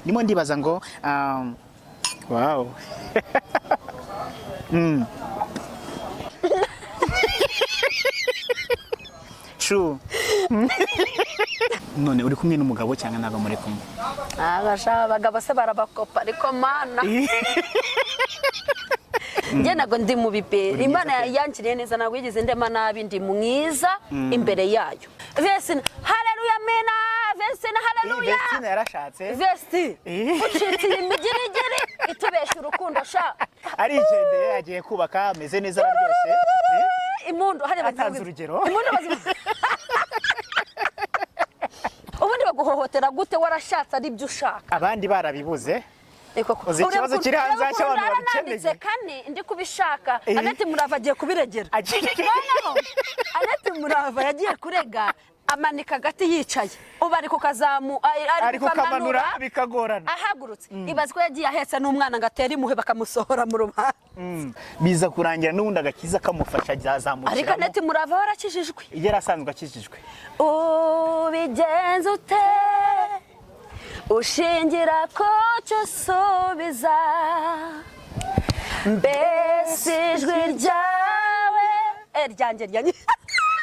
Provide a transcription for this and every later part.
Nimo ndibaza ngo wow. True. None uri kumwe n'umugabo cyangwa naga muri kumwe? Agasha abagabo se barabakopa ariko mana. Nje nago ndi mu bipe. Imana yankiriye neza nago yigeze ndema nabi ndi mwiza imbere yayo. Vesina haleluya mena. Vesina haleluya. Vesina yarashatse. Vesti. Ucitse imigirigiri itubesha urukundo sha. Ari igende yagiye kubaka ameze neza araryoshye. Imundu hari batanze urugero. Imundu bazima. Ubundi baguhohotera gute warashatse ari byo ushaka? Abandi barabibuze. Uzi ikibazo kiri hanze cy'abantu babikeneye. Kandi ndi kubishaka Aneti Murava agiye kubiregera. Aneti Murava yagiye kurega amanika gati yicaye. Ubu ari kukazamu ari kukamanura bikagorana. Ahagurutse. Ibaze ko yagiye ahetse n'umwana ngatera imuhe bakamusohora mu ruba. Biza kurangira n'ubundi agakiza kamufasha byazamukira. Ariko Aneti Murava warakijijwe. Igera asanzwe akijijwe. Ubigenza ute ushingira ko cyusubiza mbese ijwi ryawe ryanjye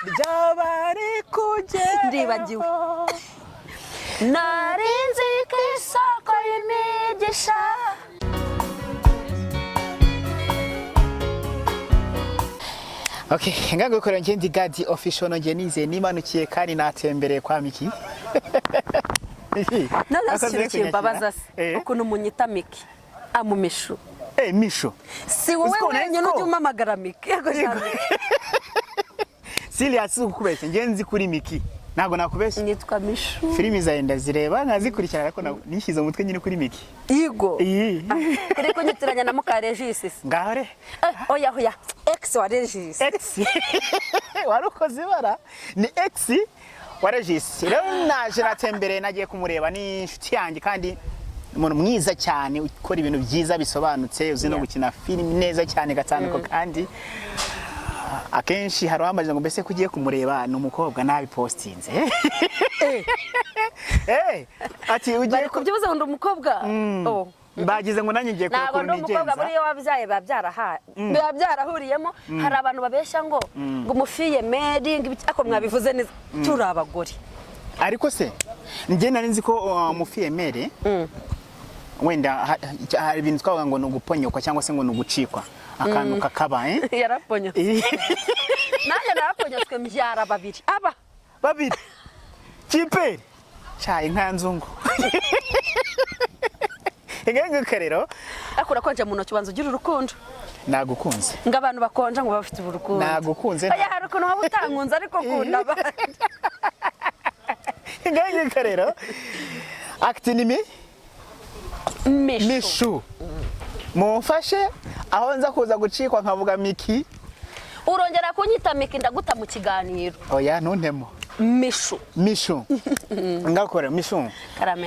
ryabari kugera ndibagiwe narinzi ko isoko y'imigisha. Okay, ngango ko ndi Gadi official nongeye nize nimanukiye kandi natembereye kwa Miki. Narasikiriye imbabaza se ukuntu munyita Miki amumishu. Mishu. Si wowe wenyine ujye umamagara Miki. Yego cyane. Silias ukubeshye ngenzi kuri Miki. Nago nakubeshye. Nitwa Mishu. Filimi zaenda zireba nazikurikirana ariko nishize umutwe nyine kuri Miki. Yego. Kuri kunyitiranya na muka Regis. Ngahore. Oya. Ex wa Regis. Ex. Warukoze bara. Ni ex wa Regis. Rero naje natembereye nagiye kumureba ni inshuti yanjye kandi umuntu mwiza cyane ukora ibintu byiza bisobanutse uzi no gukina filimi neza cyane gatandiko kandi akenshi hari wamaje ngo mbese kugiye kumureba n'umukobwa nabi postinze. Ati ugiye kubyibuza ngo umukobwa bagize ngo nanjye ngiye kurukura nigenza. Ntabwo umukobwa buriyo wabyaye babyarahuriyemo hari abantu babeshya ngo umufiye meri ako mwabivuze neza turi abagore. Ariko se njye nari nzi ko umufiye meri wenda hari ibintu twavuga ngo nuguponyokwa cyangwa se ngo nugucikwa akantu kakaba yaraponyo. Nanjye naraponyoswe mbyara babiri Kiperi cha inka nzungu. Ngengo karero akura konje mu ntoki banza ugira urukundo. Nagukunze. Ngabantu bakonja ngo bafite urukundo. Nagukunze. Aya hari ukuntu waba utankunze ariko kunda abandi. Ngengo karero actinimi Mishu. Mumfashe aho nza kuza gucikwa nkavuga Miki. Urongera kunyita Miki ndaguta mu kiganiro. Oya ntuntemo. Mishu. Ngakore Mishu.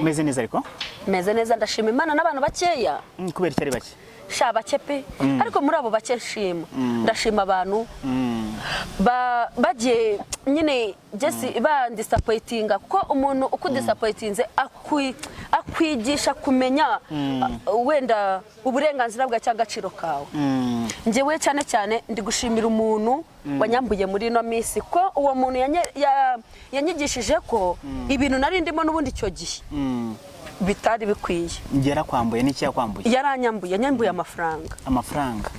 Meze neza ariko? Meze neza ndashima Imana n'abantu bakeya. Kubera cyari bake. Sha bake pe. Ariko muri abo bake nshima. Ndashima abantu. Bagiye nyine Jesse bandisappointinga kuko umuntu ukudisappointinze akwigisha kumenya wenda uburenganzira bwa cyagaciro kawe. Njewe cyane ndi gushimira umuntu wanyambuye muri no misi ko uwo muntu yanyigishije ko ibintu nari ndimo n'ubundi cyo gihe bitari bikwiye. Ngera kwambuye n'iki yakwambuye? Yanyambuye amafaranga. Amafaranga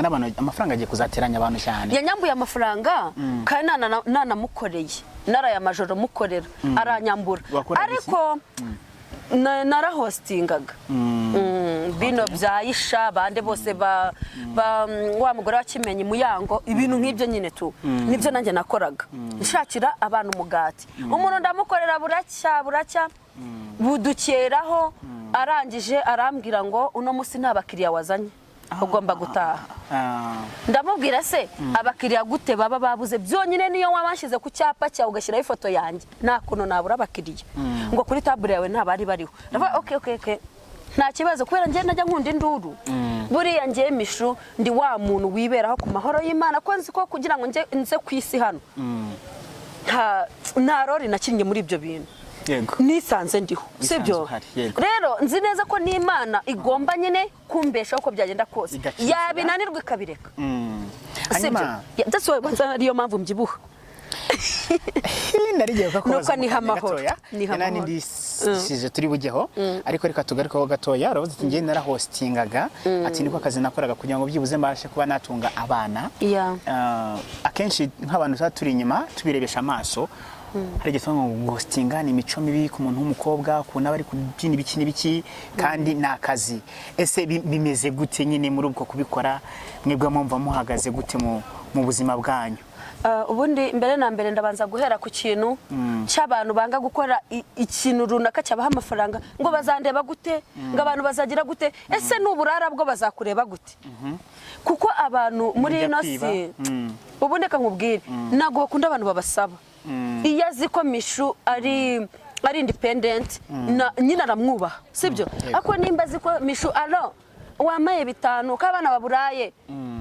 n'abantu amafaranga agiye kuzateranya abantu cyane. Yanyambuye amafaranga kandi nanamukoreye. Naraya majoro mukorera aranyambura. Ariko narahostingaga. Bino byayisha bande bose wa mugore wakimenye muyango ibintu nk'ibyo nyine tu. Nibyo nanjye nakoraga. Nshakira abantu mugati. Umuntu ndamukorera buracya budukeraho arangije arambwira ngo uno musi nta bakiriya wazanye. Ugomba gutaha. Ndamubwira se abakiriya gute baba babuze byonyine niyo wabashize ku cyapa cyawe ugashyiraho ifoto yanjye nta kuno nabura abakiriya ngo kuri table yawe nta bari bariho. Ndavuga okay nta kibazo kubera njye najya nkunda induru. Buriya njye Mishu ndi wa muntu wiberaho ku mahoro y'Imana ko nzi ko kugira ngo nze kwisi hano nta rori nakinnye muri ibyo bintu. Yego. nisanze ndiho sibyo uhari, yego. rero nzi neza ko n'Imana igomba nyine kumbesha uko byagenda kose Igakizura. yabinanirwa ikabireka hanyuma that's why ariyo mpamvu mbyibuha narigiye Nuko niha amahoro. Niha nani amahoro. ndisize turi bugeho ariko reka tugarukaho gatoya uravuze ati ngiye narahostingaga ati niko akazi nakoraga kugira ngo byibuze mbashe kuba natunga abana Yeah. akenshi nk'abantu tuba turi inyuma tubirebesha amaso hari igihe ngo hostinga ni imico mibi ku muntu w'umukobwa ku n'abari kubyina ibiki n'ibiki kandi ni akazi ese bimeze gute nyine muri ubwo kubikora mwebwe mwumva muhagaze gute mu buzima bwanyu ubundi mbere na mbere ndabanza guhera ku kintu cy'abantu banga gukora ikintu runaka cyabaha amafaranga ngo bazandeba gute ngo abantu bazagira gute ese n'uburara bwo bazakureba gute kuko abantu muri ino si ubundi reka nkubwire ntabwo bakunda abantu babasaba iyo azi ko Mishu ari independent nyine aramwubaha sibyo ariko nimba azi ko Mishu wamaye bitanu ko abana baburaye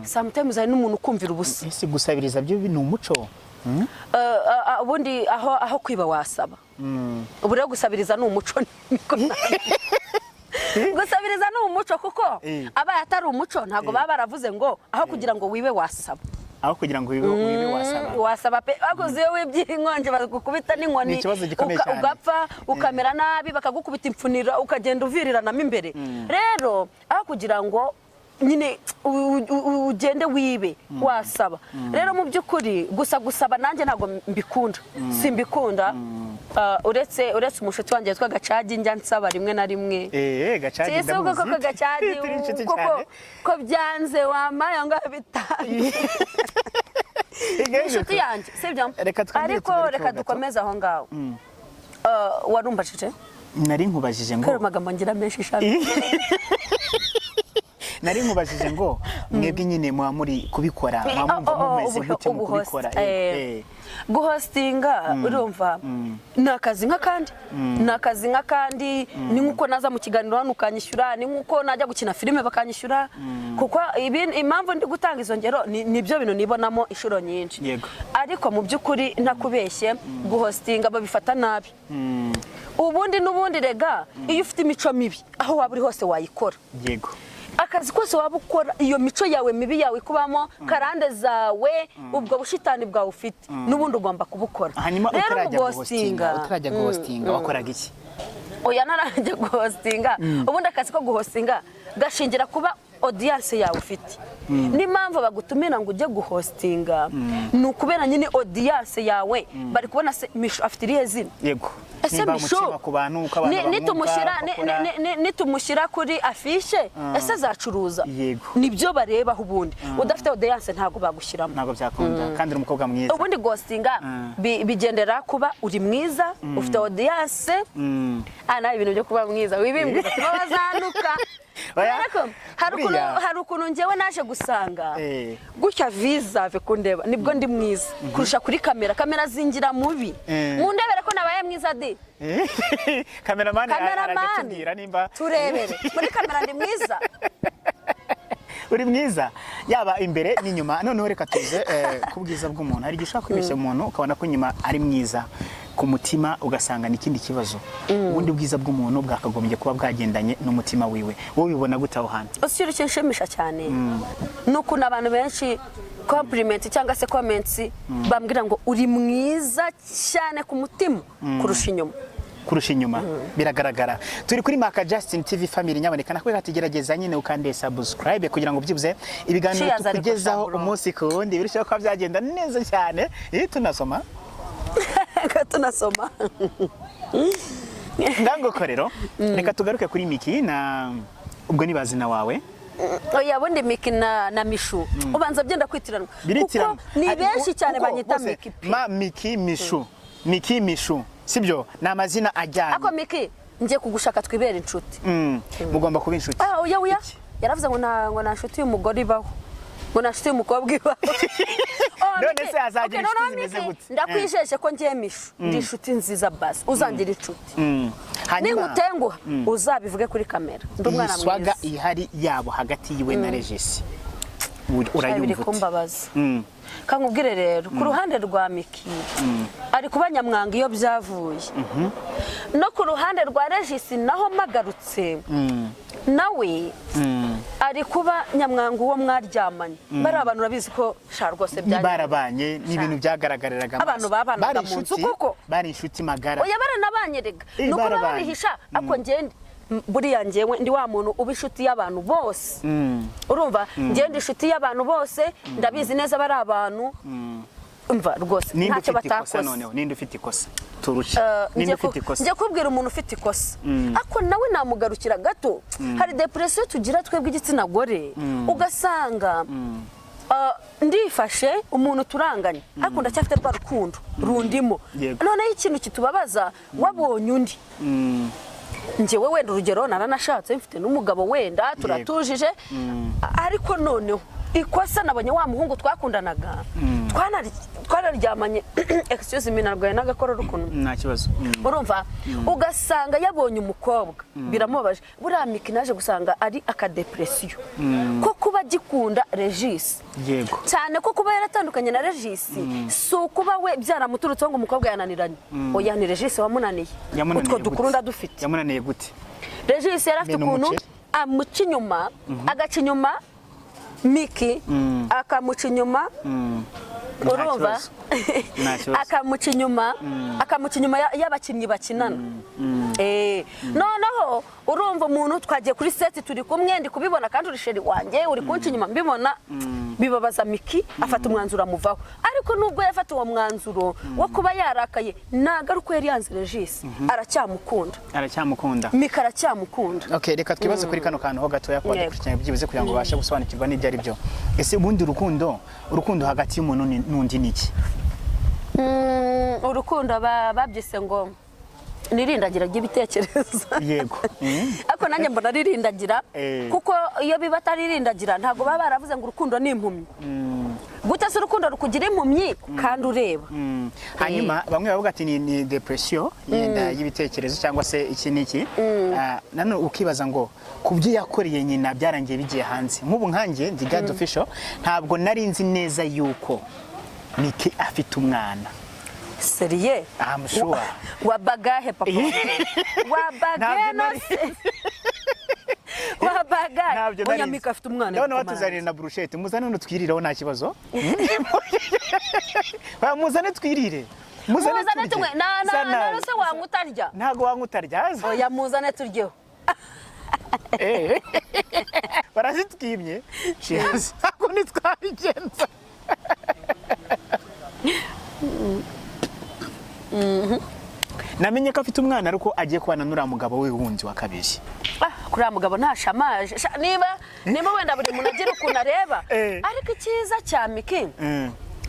sometimes hari n'umuntu ukumvira ubusa ese gusabiriza byo ni umuco ubundi aho kwiba wasaba ubu rero gusabiriza ni umuco gusabiriza ni umuco kuko abaye atari umuco ntabwo baba baravuze ngo aho kugira ngo wibe wasaba aho kugira ngo wibe wasaba pe akoze wibye inkonje bagukubita n'inkoni ugapfa ukamera nabi bakagukubita impfunira ukagenda uviriranamo imbere rero aho kugira ngo nyine ugende wibe wasaba rero mu by'ukuri gusaba nanjye ntabwo mbikunda simbikunda uretse umushuti wanjye witwa Gacagi njya nsaba rimwe na rimwe Gacagi ndamuzi koko Gacagi ko byanze wamaye ngo bitanu inshuti yanjye sibyo ariko reka dukomeze aho ngaho warumbajije nari nkubajije ngo amagambo ngira menshi ishami nari nkubajije ngo mwebwe nyine muba muri kubikora mwumva mumeze gute mu kubikora guhostinga urumva ni akazi nk'akandi ni nk'uko naza mu kiganiro hano ukanyishyura ni nk'uko najya gukina filime bakanyishyura kuko impamvu ndi gutanga izo ngero nibyo bintu nibonamo inshuro nyinshi ariko mu by'ukuri ntakubeshye guhostinga babifata nabi ubundi rega iyo ufite imico mibi aho waba uri hose wayikora yego akazi kose waba ukora iyo mico yawe mibi yawe kubamo karande zawe ubwo bushitani bwawe ufite n'ubundi ugomba kubukora hanyuma utarajya guhostinga wakoraga iki oya narajya guhostinga ubundi akazi ko guhostinga gashingira kuba audience yawe ufite n'impamvu bagutumira ngo ujye guhostinga ni ukubera nyine audience yawe bari kubona Mishu afite irihe zina yego ese Mishu nitumushyira kuri afishe ese azacuruza nibyo barebaho ubundi udafite audience ntabwo bagushyiramo ntabwo byakunda kandi uri umukobwa mwiza ubundi ghostinga bigendera kuba uri mwiza ufite audience nawe ibintu byo kuba mwiza wibimbwira bazanuka hari ukuntu njyewe naje gusanga gutya visa kundeba nibwo ndi mwiza kurusha kuri kamera zingira mubi mundebere ko nabaye mwiza de kameramani aragitubwira nimba turebere muri kamera ndi mwiza uri mwiza yaba imbere n'inyuma noneho reka tuze ku bwiza bw'umuntu hari igihe ushaka kwibeshya umuntu ukabona ko inyuma ari mwiza ku mutima ugasanga ni ikindi kibazo ubundi bwiza bw'umuntu bwakagombye kuba bwagendanye n'umutima wiwe wowe ubibona gute aho hantu ushyira ikintu ushimisha cyane ni ukuntu abantu benshi compliment cyangwa se comments bambwira ngo uri mwiza cyane ku mutima kurusha inyuma biragaragara turi kuri Maka Justin TV family nyaboneka nakwe katigerageza nyine ukande subscribe kugira ngo byibuze ibiganiro tukugezaho umunsi ku wundi birushaho kuba byagenda neza cyane tunasoma ngangoko rero reka tugaruke kuri Miki na ubwo ni bazina wawe oya bundi Miki na Mishu ubanza byenda kwitiranwa kuko ni benshi cyane banyita Miki Miki Mishu Miki Mishu sibyo ni amazina ajyanye ako Miki ngiye kugushaka twibera inshuti mugomba kuba inshuti oya yaravuze ngo nta nshuti y'umugore ibaho ngo nta nshuti y'umukobwa ibaho none se azagira inshuti zimeze gute ndakwijeje ko ngiye Mishu ndi inshuti nziza basi uzangira inshuti ningutenguha uzabivuge kuri kamera ndi umwana mwiza swaga ihari yabo hagati yiwe na Regis biri urayumva ute? kumbabaza kankubwire rero ku ruhande rwa Miki ari kuba nyamwanga iyo byavuye no ku ruhande rwa Regis naho magarutse nawe ari kuba nyamwanga uwo mwaryamanye bari abantu urabizi ko sha rwose byari barabanye n'ibintu byagaragariraga abantu babanaga mu nzu kuko bari inshuti magara oya baranabanyerega nuko babihisha ako ngende buriya njyewe ndi wa muntu uba inshuti y'abantu bose urumva ngende inshuti y'abantu bose ndabizi neza bari abantu umva rwose ntacyo batakoze noneho ninde ufite ikosa turusha ninde ufite ikosa njye kubwira umuntu ufite ikosa ako nawe namugarukira gato hari depression tugira twebwe igitsina gore ugasanga ndifashe umuntu turanganye ariko ndacyafite rwa rukundo rundimo noneho ikintu kitubabaza wabonye undi njyewe wenda urugero naranashatse mfite n'umugabo wenda turatujije ariko noneho ikosa nabonye wa muhungu twakundanaga twanaryamanye excuse me narwaye n'agakorora ukuntu nta kibazo urumva ugasanga yabonye umukobwa biramubabaje buriya Miki naje gusanga ari akadepresiyo ko kuba gikunda Regis yego cyane ko kuba yaratandukanye na Regis si ukuba we byaramuturutse ngo umukobwa yananiranye oya ni Regis wamunaniye utwo dukunda dufite yamunaniye gute Regis yarafite ukuntu amuca inyuma agaca inyuma Miki akamuca inyuma urumva akamuca inyuma y'abakinnyi bakinana noneho urumva umuntu twagiye kuri seti turi kumwe ndi kubibona kandi uri sheri wanjye uri kunca inyuma mbibona bibabaza Miki afata umwanzuro amuvaho ariko nubwo yafata uwo mwanzuro wo kuba yarakaye nagaruko yari yanze Regis aracyamukunda Miki aracyamukunda okay reka twibaze kuri kano kantu ho gatoya kwa dukurikiranye byibuze kugira ngo bashe gusobanukirwa n'ibyo ari byo ese ubundi urukundo hagati y'umuntu n'undi niki urukundo babyise ngo nirindagira ry'ibitekerezo yego ariko nanjye mbona ririndagira kuko iyo biba ataririndagira ntabwo baba baravuze ngo urukundo ni impumyi gute se urukundo rukugira impumyi kandi ureba hanyuma bamwe bavuga ati ni depression yenda y'ibitekerezo cyangwa se iki niki nano ukibaza ngo kubyo yakoreye nyina byarangiye bigiye hanze nk'ubu nkanjye ndi God official ntabwo nari nzi neza yuko Miki afite umwana seriye I'm sure wabagahe papa wabagahe wabagahe oya Miki afite umwana none watuzanira na brushette muzane no twiriraho nta kibazo muzane twirire muzane tumwe na se wangutarya ntago wangutarya oya muzane turyeho barazitwimye cheers ako nitwabigenza namenye ko afite umwana ariko agiye kubana n'uriya mugabo we wundi wa kabiri kuri uriya mugabo ntashamaje niba wenda buri muntu agira ukuntu areba ariko icyiza cya Miki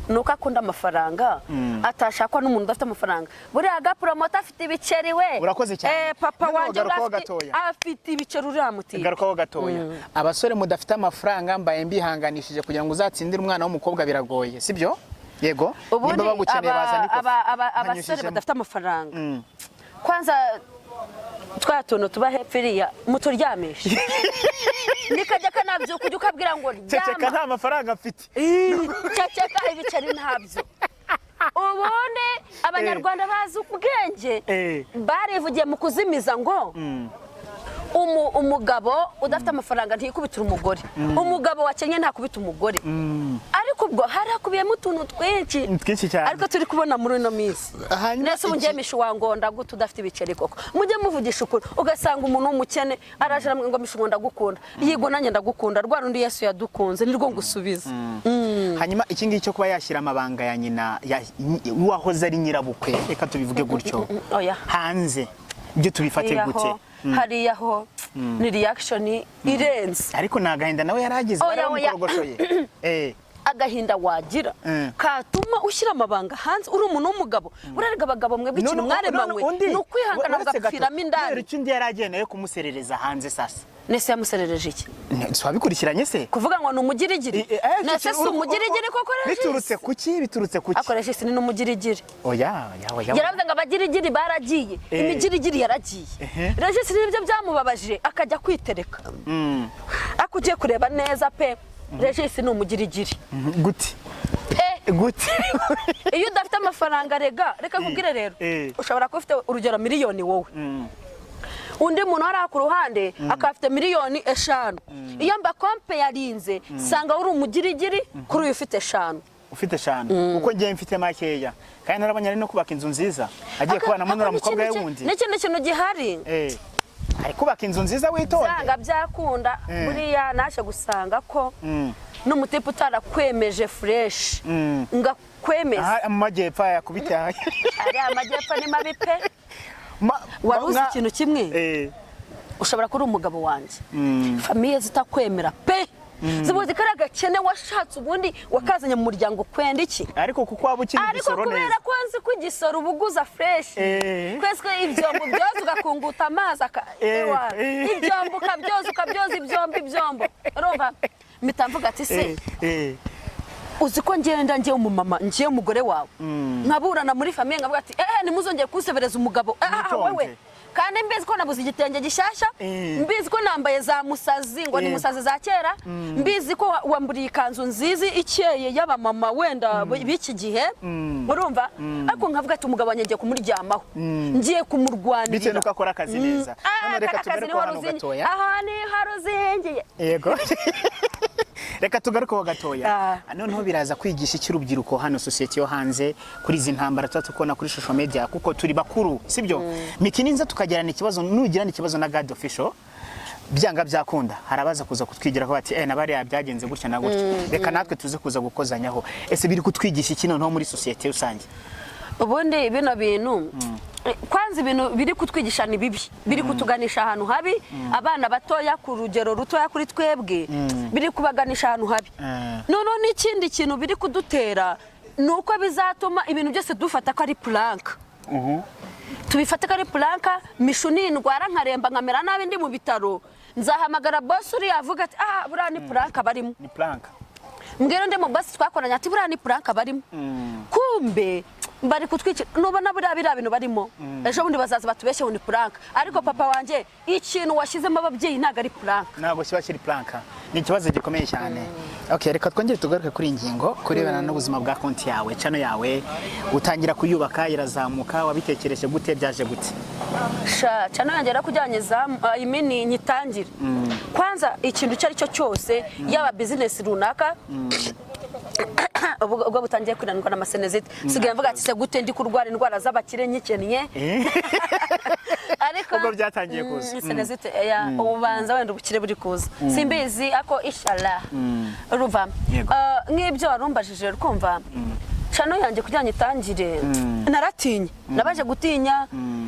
nuko akunda amafaranga atashakwa n'umuntu udafite amafaranga buriya agapromote afite ibiceri we urakoze cyane papa wanjye afite ibiceri uramutiye garukaho gatoya abasore mudafite amafaranga mbaye mbihanganishije kugira ngo uzatsindire umwana w'umukobwa biragoye sibyo yego nimba bagukeneye baza niko abasore badafite amafaranga kwanza twatuno tuba hepfiriya muturyamisha nikajya kanabyuka ujye ukabwira ngo ceceka nta mafaranga mfite ceceka ibiceri ntabyo ubundi abanyarwanda bazi ubwenge barivugiye mu kuzimiza ngo umugabo udafite amafaranga ntiyikubitira umugore umugabo wakenye ntakubita umugore ariko ubwo harakubiyemo utuntu twinshi cyane ariko turi kubona muri ino minsi nese ungemisha wangonda gute udafite ibiceri koko mujye muvugisha ukuri ugasanga umuntu w'umukene araje ngo misha ndagukunda yigo nanjye ndagukunda rwa rundi Yesu yadukunze nirwo ngusubiza hanyuma iki ngiki cyo kuba yashyira amabanga ya nyina wahoze ari nyirabukwe reka tubivuge gutyo hanze ibyo tubifate gute hariya ho ni reaction irenze ariko nagahinda nawe yaragize baramukorogoshoye agahinda wagira katuma ushyira amabanga hanze uri umuntu w'umugabo urarega abagabo mwebwe ikintu mwaremanywe ni ukwihangana bagapfiramo indani icyo ndi yaragiye nayo kumuserereza hanze sasa nese yamuserereje iki twabikurikiranye se kuvuga ngo numugirigiri nese si umugirigiri koko biturutse kuki akoresha isi ni numugirigiri oya yaravuze ngo abagirigiri baragiye imigirigiri yaragiye Regis nibyo byamubabaje akajya kwitereka akugiye kureba neza pe Regis ni umugirigiri gute pe gute iyo udafite amafaranga reka nkubwire rero ushobora kuba ufite urugero miliyoni wowe undi muntu ari ku ruhande akafite miliyoni 5 iyo mba kompe yarinze sanga uri umugirigiri kuri uyu ufite 5 ufite 5 uko ngiye mfite makeya kandi narabanye ari no kubaka inzu nziza agiye kubana munura mukobwa y'undi n'ikindi kintu gihari ari kubaka inzu nziza witonde sanga byakunda buriya naje gusanga ko n'umutipe utarakwemeje fresh ngakwemeza amajyepfa yakubite ari amajyepfa ni mabi pe waruzi ikintu kimwe ushobora kuri umugabo wanjye famiye zitakwemera pe zibuze kare gakene washatse ubundi wakazanye mu muryango kwenda iki ariko kuko waba ukiri igisoro neza ariko kubera ko nzi ko igisoro ubuguza fresh kwese ibyombo byoza ugakunguta amazi ibyombo ukabyoza ibyombo urumva mpita mvuga ati se uzi ko ngenda ngiye umumama ngiye umugore wawe nkaburana muri famiye nkavuga ati nimuzongere kusebereza umugabo wewe kandi mbizi ko nabuze igitenge gishyashya mbizi ko nambaye za musazi ngo ni musazi za kera mbizi ko wamburiye ikanzu nziza ikeye y'abamama wenda b'iki gihe urumva ariko nkavuga ati umugabo wanjye ngiye kumuryamaho ngiye kumurwanirira bitewe nuko akora akazi neza none reka tugere ko hano gatoya aha ni haruzingiye yego reka tugaruke ho gatoya noneho biraza kwigisha cy'urubyiruko hano society yo hanze kuri izi ntambara tutakona kuri social media kuko turi bakuru sibyo mikininza tukagirana ikibazo nugirana ikibazo na God official byanga byakunda harabaza kuza kutwigira ko bati nabari byagenze gutya na gutya reka natwe tuze kuza gukozanyaho ese biri kutwigisha iki noneho muri society rusange ubundi bino bintu kwanza ibintu biri kutwigisha ni bibi biri kutuganisha ahantu habi abana batoya ku rugero rutoya kuri twebwe biri kubaganisha ahantu habi noneho n'ikindi kintu biri kudutera nuko bizatuma ibintu byose dufata ko ari plank tubifata ko ari planka mishu n'indwara nkaremba nkamera nabi ndi mu bitaro nzahamagara boss uri avuga ati buriya ni planka barimo ni planka mbwira ndi mu boss twakoranye ati buriya ni planka barimo kumbe bari kutwikira nubona buriya bintu barimo ejo bundi bazaza batubeshye ni planka ariko papa wanje ikintu washyizemo ababyeyi ntago ari planka ntago kiba kiri planka ni ikibazo gikomeye cyane okay reka twongere tugaruke kuri ingingo kurebana n'ubuzima bwa konti yawe chano yawe utangira kuyubaka irazamuka wabitekereje gute byaje gute chano yanjye rakujyanyiza imini nyitangire kwanza ikintu cyari cyo cyose yaba business runaka ubwo butangiye kwirandwa n'amasenezite sigaye mvuga ati se gute ndi kurwara indwara z'abakire nyikennye ariko ubwo byatangiye kuza senezite ubanza wenda ubukire buri kuza simbizi ako inshallah ruva nk'ibyo warumbajije rukumva chano yanjye kujyanye itangire naratinye nabaje gutinya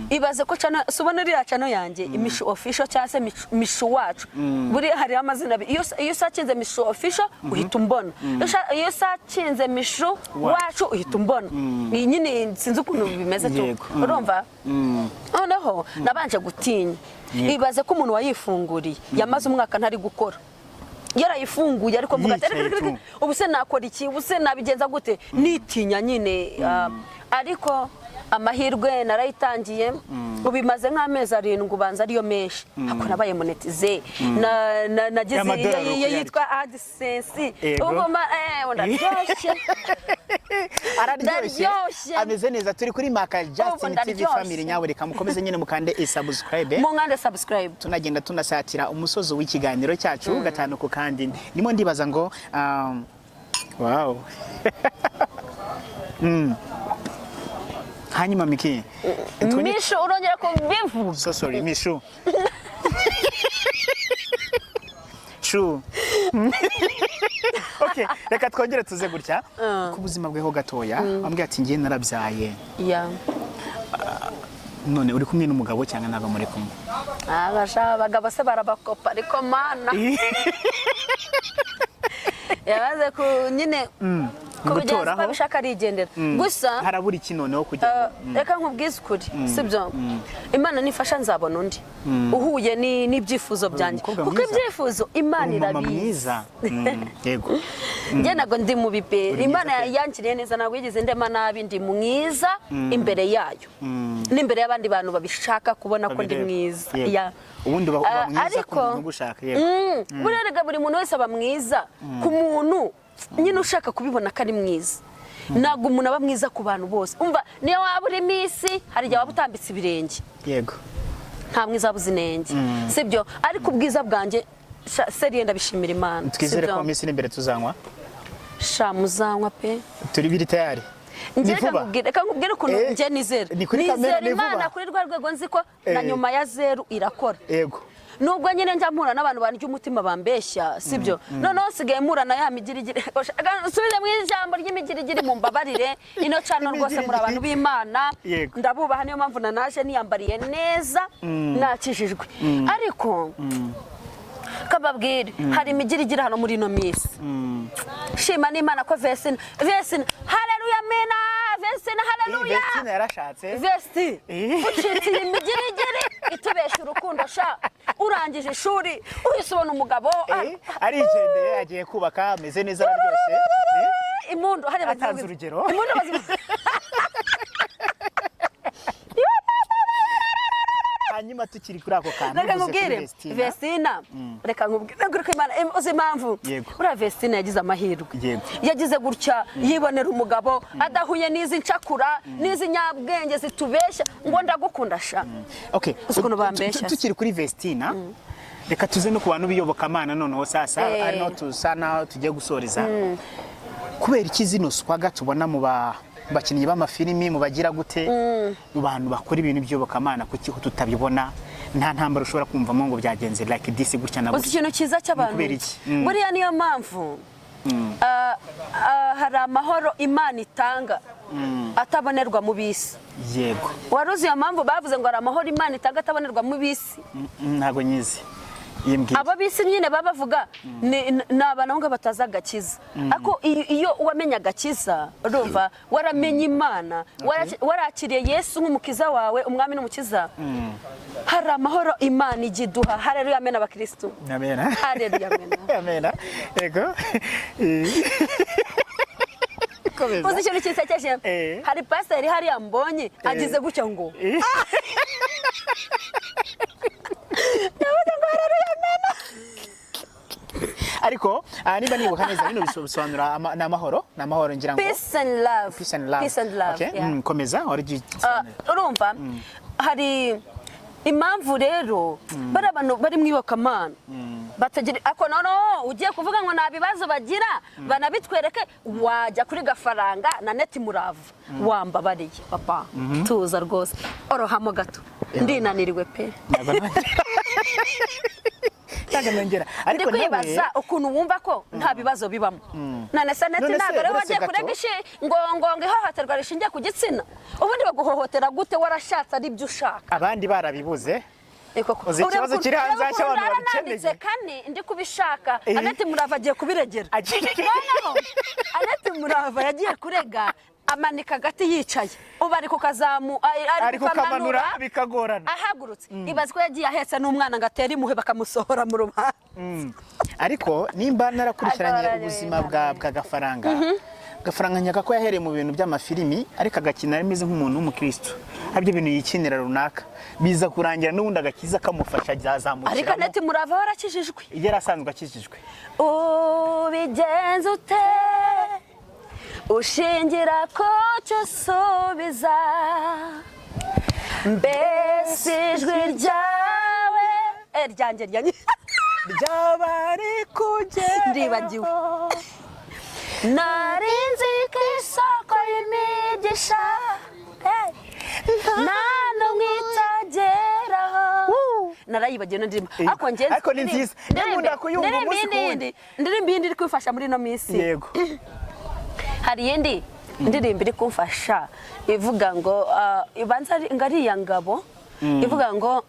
ibaze ko chano subona iriya chano yanjye imishu official cyase mishu wacu buri hari amazina iyo sakinze mishu official uhita umbona iyo sakinze mishu wacu uhita umbona nyine sinzi ukuntu bimeze cyo urumva noneho nabanje gutinya ibaze ko umuntu wayifunguriye yamaze umwaka ntari gukora yarayifunguye ariko mvuga ati ubu se nakora iki ubu se nabigenza gute nitinya nyine ariko amahirwe narayitangiye ubimaze nk'amezi 7 ubanza ariyo menshi ako nabaye monetize nagize yitwa AdSense ubu ndaryoshye araryoshye ameze neza turi kuri Maka Justin TV family nyawe reka mukomeze nyine mukande subscribe mungande subscribe tunagenda tunasatira umusozo w'ikiganiro cyacu gatanu ku kandi nimo ndibaza ngo wow hanyuma Miki Mishu urongera kubivuga so sorry Mishu Shu okay reka twongere tuze gutya ku buzima bweho gatoya ambwiye ati ngiye narabyaye none uri kumwe n'umugabo cyangwa naba muri kumwe abagabo se barabakopa ariko mana yabaze ku nyine kubigenza uko bishaka arigendera gusa harabura iki noneho kugira reka nkubwize ukuri sibyo Imana nifasha nzabona undi uhuye n'ibyifuzo byanjye kuko ibyifuzo Imana irabizi yego njye nago ndi mu bibere Imana yankiriye neza ntabwo yigeze ndema nabi ndi mwiza imbere yayo n'imbere y'abandi bantu babishaka kubona ko ndi mwiza ubundi uba mwiza ku muntu ugushaka yego burerega buri muntu wese aba mwiza ku muntu nyine ushaka kubibona ko ari mwiza ntabwo umuntu aba mwiza ku bantu bose umva niyo waba uri misi hari igihe waba utambitse ibirenge yego nta mwiza abuze inenge sibyo ariko ubwiza bwanjye seriye ndabishimira Imana twizere ko misi imbere tuzanywa muzanywa pe turi biri tayari reka nkubwire ukuntu njye nizera Imana kuri rwa rwego nzi ko na nyuma ya zeru irakora yego nubwo nyine njya mpura n'abantu bandya umutima bambeshya sibyo noneho sigaye mpura na ya migirigiri subize mu ijambo ry'imigirigiri mu mbabarire ino cano rwose muri abantu b'Imana ndabubaha niyo mpamvu nanaje niyambariye neza nakijijwe ariko kababwire hari imigirigiri hano muri ino minsi shima n'Imana ko Vestina haleluya mena Vestina haleluya Vestina yarashatse Vesti ucitse imigirigiri itubesha urukundo sha urangije ishuri uhise ubona umugabo arigendeye agiye kubaka ameze neza araryoshye imundu hari batanze urugero imundu bazima hanyuma tukiri kuri ako kantu reka nkubwire Vestina reka nkubwire ko Imana uzi impamvu uriya Vestina yagize amahirwe yagize gutya yibonera umugabo adahuye n'izi ncakura n'izi nyabwenge zitubeshya ngo ndagukunda sha ukuntu bambeshya tukiri kuri Vestina reka tuze no ku bantu biyobokamana noneho sasa ari no tusana tugiye gusoreza kubera iki zino swaga tubona mu bakinnyi b'amafilimi mu bagira gute mu bantu bakora ibintu by'yobokamana kuki tutabibona nta ntambara ushobora kumvamo ngo byagenze like this gutya na gutya ikintu cyiza cy'abantu buriya niyo mpamvu hari amahoro Imana itanga atabonerwa mu bisi yego waruzi iyo mpamvu bavuze ngo hari amahoro Imana itanga atabonerwa mu bisi ntago nyizi abo bisi nyine babavuga ni abantu ngo bataza agakiza ako iyo wamenye agakiza urumva waramenye Imana warakiriye Yesu nk'umukiza wawe umwami n'umukiza hari amahoro Imana igiduha haleluya amena abakristo amena haleluya amena amena yego uzi ikintu kisekeje hari pasiteri hari yambonye agize gutya ngo ariko niba nibuka neza bino bisobanura n'amahoro ngira ngo peace and love komeza urumva hari impamvu rero bari abantu bari mu iyobokamana batagira ako noneho ugiye kuvuga ngo nta bibazo bagira banabitwereke wajya kuri Gafaranga na Neti Murava wambabariye papa tuza rwose orohamo gato ndinaniriwe pe ariko kwibaza ukuntu wumva ko nta bibazo bibamo none se Neti ntabwo rero wagiye kurega ngo ihohoterwa rishingiye ku gitsina ubundi baguhohotera gute warashatse ari byo ushaka abandi barabibuze uzi ikibazo kiri hanze cy'abantu babikeneye kandi ndi kubishaka Neti Murava agiye kubiregera Neti Murava yagiye kurega amanika agati yicaye ubu ari kukamanura bikagorana ahagurutse ibaze ko yagiye ahetse n'umwana ngo atere imuhe bakamusohora mu rubanza ariko nimba narakurikiranye ubuzima bwa Gafaranga nyaga ko yahereye mu bintu by'amafilimi ariko agakina ameze nk'umuntu w'umukristo abyo bintu yikinira runaka biza kurangira n'ubundi agakiza kamufasha byazamukira ariko Neti Murava warakijijwe yari asanzwe akijijwe ubigenza ute ushingira ko cyusubiza mbese ijwi ryawe ryanjye ryabari kugera ndibagiwe narinzi ko isoko y'imigisha nta n'umwe itageraho narayibagiwe no ndirimbo ariko ni nziza nkunda kuyumva umunsi ku wundi ndirimbo yindi iri kwifasha muri ino minsi yego hari iyindi ndirimbo iri kumfasha ivuga ngo ibanza ngo ari iya Ngabo ivuga ngo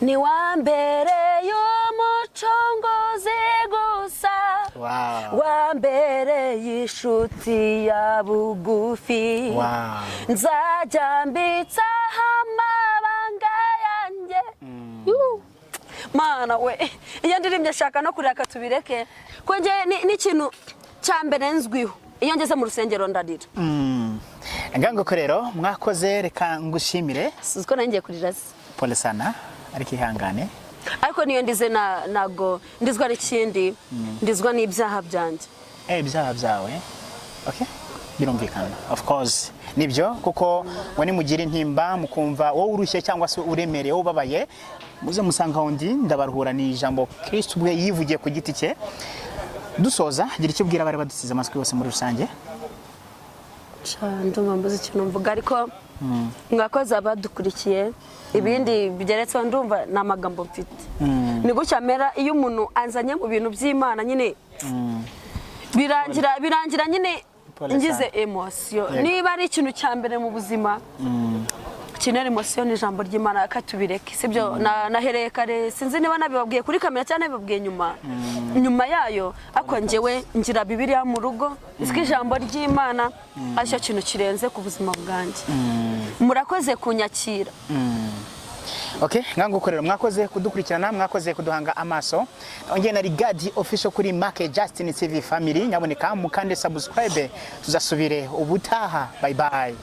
ni wa mbere y'umucunguzi gusa Wow. wambereye inshuti ya bugufi Wow. nzajya mbitsaho amabanga yanjye Yuhu. Mana we iyo ndirimbye shaka no kureka tubireke ko nge n'ikintu cya mbere nzwiho iyo ngeze mu rusengero ndarira Ngango ko rero mwakoze reka ngushimire. siziko nangiye kurira se Pole sana ariko ihangane. ariko niyo ndize nago ndizwa n'ikindi ndizwa n'ibyaha byanjye Ibyaha byawe. Okay? Birumvikana. Of course. Nibyo kuko ngo nimugira intimba mukumva wowe urushye cyangwa se uremereye wowe ubabaye muze musanga undi ndabaruhura ni ijambo Kristo ubwe yivugiye ku giti cye. Dusoza gira icyo ubwira abari badusize amaswi yose muri rusange. ndumva mbuze ikintu mvuga ariko mwakoze abadukurikiye ibindi bigeretseho ndumva ni amagambo mfite ni gutya amera iyo umuntu anzanye mu bintu by'Imana nyine birangira nyine ngize emosiyo niba ari ikintu cya mbere mu buzima kinera emosiyo ni ijambo ry'Imana akatubireke sibyo nahereye kare sinzi niba nabibabwiye kuri kamera cyangwa nabibabwiye nyuma yayo ariko njyewe ngira Bibiliya mu rugo nzi ijambo ry'Imana aricyo kintu kirenze ku buzima bwanjye murakoze kunyakira Okay, ngango korero mwakoze kudukurikirana mwakoze kuduhanga amaso. Ongeye na Rigadi official kuri Mark Justin TV family nyaboneka mukande subscribe tuzasubire ubutaha. Bye bye.